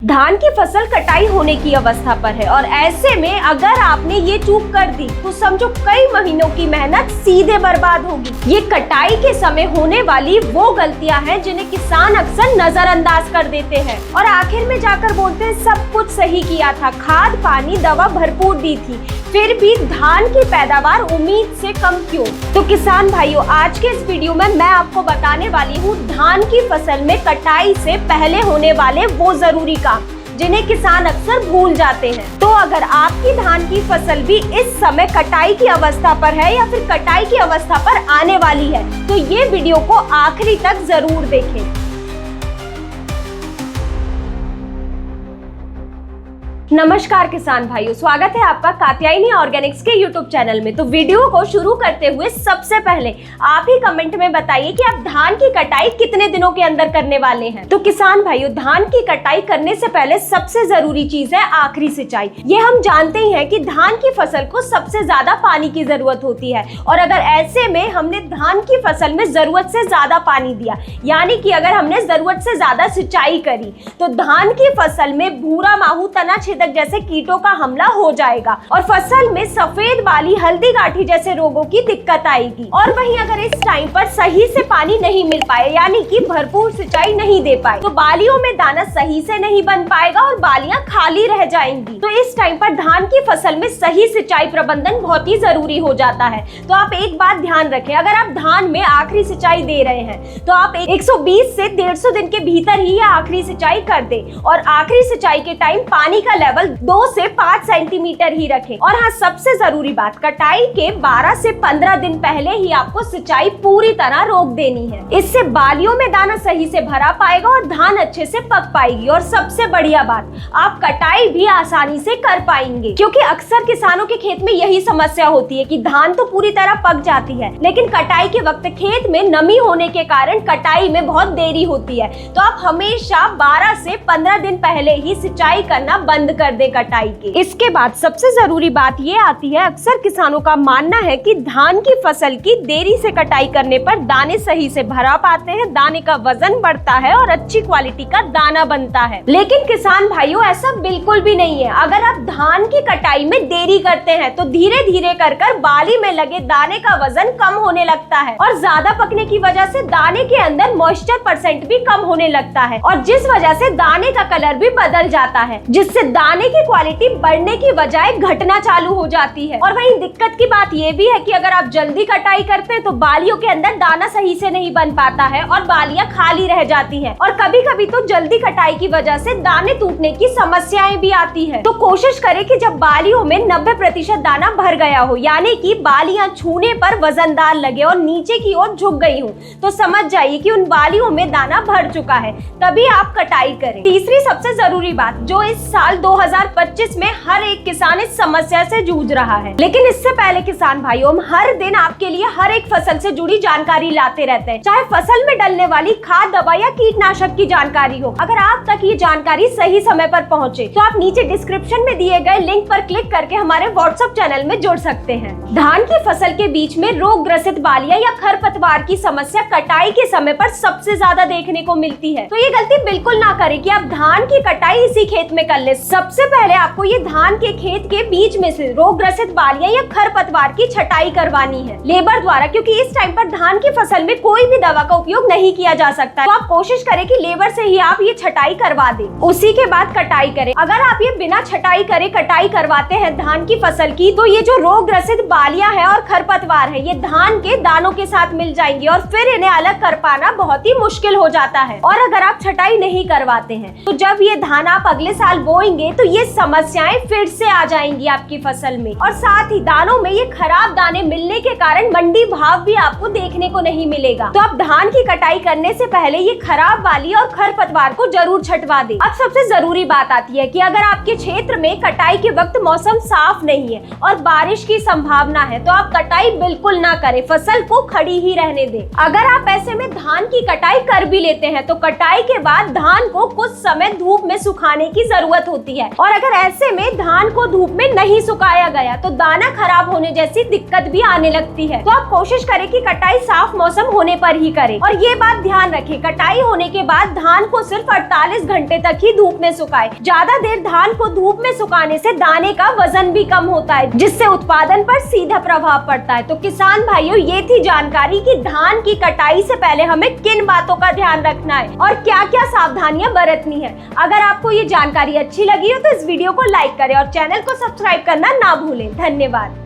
धान की फसल कटाई होने की अवस्था पर है और ऐसे में अगर आपने ये चूक कर दी तो समझो कई महीनों की मेहनत सीधे बर्बाद होगी। ये कटाई के समय होने वाली वो गलतियां हैं जिन्हें किसान अक्सर नजरअंदाज कर देते हैं और आखिर में जाकर बोलते हैं सब कुछ सही किया था, खाद पानी दवा भरपूर दी थी, फिर भी धान की पैदावार उम्मीद से कम क्यों। तो किसान भाइयों, आज के इस वीडियो में मैं आपको बताने वाली हूँ धान की फसल में कटाई से पहले होने वाले वो जरूरी काम जिन्हें किसान अक्सर भूल जाते हैं। तो अगर आपकी धान की फसल भी इस समय कटाई की अवस्था पर है या फिर कटाई की अवस्था पर आने वाली है तो ये वीडियो को आखिरी तक जरूर देखें। नमस्कार किसान भाइयों, स्वागत है आपका कात्यायनी ऑर्गेनिक्स के यूट्यूब चैनल में। तो वीडियो को शुरू करते हुए सबसे पहले आप ही कमेंट में बताइए कि आप धान की कटाई कितने दिनों के अंदर करने वाले हैं। तो किसान भाइयों, धान की कटाई करने से पहले सबसे जरूरी चीज है आखिरी सिंचाई। ये हम जानते ही हैं कि धान की फसल को सबसे ज्यादा पानी की जरूरत होती है और अगर ऐसे में हमने धान की फसल में जरूरत से ज्यादा पानी दिया, यानी कि अगर हमने जरूरत से ज्यादा सिंचाई करी तो धान की फसल में भूरा माहू, तना जैसे कीटों का हमला हो जाएगा और फसल में सफेद बाली, हल्दी गांठी जैसे रोगों की दिक्कत आएगी। और वहीं अगर इस टाइम पर सही से पानी नहीं मिल पाए, यानी कि भरपूर सिंचाई नहीं दे पाए, तो बालियों में दाना सही से नहीं बन पाएगा और बालियां खाली रह जाएंगी। तो इस टाइम पर धान की फसल में सही सिंचाई प्रबंधन बहुत ही जरूरी हो जाता है। तो आप एक बात ध्यान रखें, अगर आप धान में आखिरी सिंचाई दे रहे हैं तो आप 120 से 150 दिन के भीतर ही आखिरी सिंचाई कर दे और आखिरी सिंचाई के टाइम पानी का लेवल 2 से 5 सेंटीमीटर ही रखें। और हाँ, सबसे जरूरी बात, कटाई के 12 से 15 दिन पहले ही आपको सिंचाई पूरी तरह रोक देनी है। इससे बालियों में दाना सही से भरा पाएगा और धान अच्छे से पक पाएगी। और सबसे बढ़िया बात, आप कटाई भी आसानी से कर पाएंगे, क्योंकि अक्सर किसानों के खेत में यही समस्या होती है कि धान तो पूरी तरह पक जाती है लेकिन कटाई के वक्त खेत में नमी होने के कारण कटाई में बहुत देरी होती है। तो आप हमेशा 12 से 15 दिन पहले ही सिंचाई करना बंद कर दे कटाई के। इसके बाद सबसे जरूरी बात ये आती है, अक्सर किसानों का मानना है कि धान की फसल की देरी से कटाई करने पर दाने सही से भरा पाते हैं, दाने का वजन बढ़ता है और अच्छी क्वालिटी का दाना बनता है। लेकिन किसान भाइयों, ऐसा बिल्कुल भी नहीं है। अगर आप धान की कटाई में देरी करते हैं तो धीरे धीरे कर बाली में लगे दाने का वजन कम होने लगता है और ज्यादा पकने की वजह से दाने के अंदर मॉइस्चर परसेंट भी कम होने लगता है और जिस वजह से दाने का कलर भी बदल जाता है, जिससे दाने की क्वालिटी बढ़ने की बजाय घटना चालू हो जाती है। और वहीं दिक्कत की बात यह भी है कि अगर आप जल्दी कटाई करते हैं तो बालियों के अंदर दाना सही से नहीं बन पाता है और बालियां खाली रह जाती हैं और कभी कभी तो जल्दी कटाई की वजह से दाने टूटने की समस्याएं भी आती है। तो कोशिश करें कि जब बालियों में 90% दाना भर गया हो, यानी कि बालियां छूने पर वजनदार लगे और नीचे की ओर झुक गई हो, तो समझ जाइए कि उन बालियों में दाना भर चुका है, तभी आप कटाई करें। तीसरी सबसे जरूरी बात, जो इस साल 2025 में हर एक किसान इस समस्या से जूझ रहा है, लेकिन इससे पहले किसान भाइयों, हम हर दिन आपके लिए हर एक फसल से जुड़ी जानकारी लाते रहते हैं, चाहे फसल में डलने वाली खाद दवा या कीटनाशक की जानकारी हो। अगर आप तक ये जानकारी सही समय पर पहुंचे तो आप नीचे डिस्क्रिप्शन में दिए गए लिंक पर क्लिक करके हमारे व्हाट्सएप चैनल में जुड़ सकते हैं। धान की फसल के बीच में रोग ग्रसित बालियां या खरपतवार की समस्या कटाई के समय पर सबसे ज्यादा देखने को मिलती है। तो ये गलती बिल्कुल ना करें कि आप धान की कटाई इसी खेत में कर ले। सबसे पहले आपको ये धान के खेत के बीच में से रोग ग्रसित बालियां या खरपतवार की छटाई करवानी है लेबर द्वारा, क्योंकि इस टाइम पर धान की फसल में कोई भी दवा का उपयोग नहीं किया जा सकता है। तो आप कोशिश करें कि लेबर से ही आप ये छटाई करवा दें, उसी के बाद कटाई करें। अगर आप ये बिना छटाई करे कटाई करवाते हैं धान की फसल की, तो ये जो रोग ग्रसित बालियां है और खरपतवार है, ये धान के दानों के साथ मिल जाएंगी और फिर इन्हें अलग कर पाना बहुत ही मुश्किल हो जाता है। और अगर आप छटाई नहीं करवाते हैं तो जब ये धान आप अगले साल बोएंगे तो ये समस्याएं फिर से आ जाएंगी आपकी फसल में और साथ ही दानों में ये खराब दाने मिलने के कारण मंडी भाव भी आपको देखने को नहीं मिलेगा। तो आप धान की कटाई करने से पहले ये खराब बाली और खरपतवार को जरूर छटवा दें। अब सबसे जरूरी बात आती है कि अगर आपके क्षेत्र में कटाई के वक्त मौसम साफ नहीं है और बारिश की संभावना है तो आप कटाई बिल्कुल ना करें, फसल को खड़ी ही रहने दें। अगर आप ऐसे में धान की कटाई कर भी लेते हैं तो कटाई के बाद धान को कुछ समय धूप में सुखाने की जरूरत होती है है। और अगर ऐसे में धान को धूप में नहीं सुखाया गया तो दाना खराब होने जैसी दिक्कत भी आने लगती है। तो आप कोशिश करें कि कटाई साफ मौसम होने पर ही करें। और ये बात ध्यान रखें, कटाई होने के बाद धान को सिर्फ 48 घंटे तक ही धूप में सुखाएं। ज्यादा देर धान को धूप में सुखाने से दाने का वजन भी कम होता है, जिससे उत्पादन पर सीधा प्रभाव पड़ता है। तो किसान भाइयों, ये थी जानकारी कि धान की कटाई से पहले हमें किन बातों का ध्यान रखना है और क्या क्या सावधानियां बरतनी है। अगर आपको ये जानकारी अच्छी लगी हो तो इस वीडियो को लाइक करें और चैनल को सब्सक्राइब करना ना भूलें। धन्यवाद।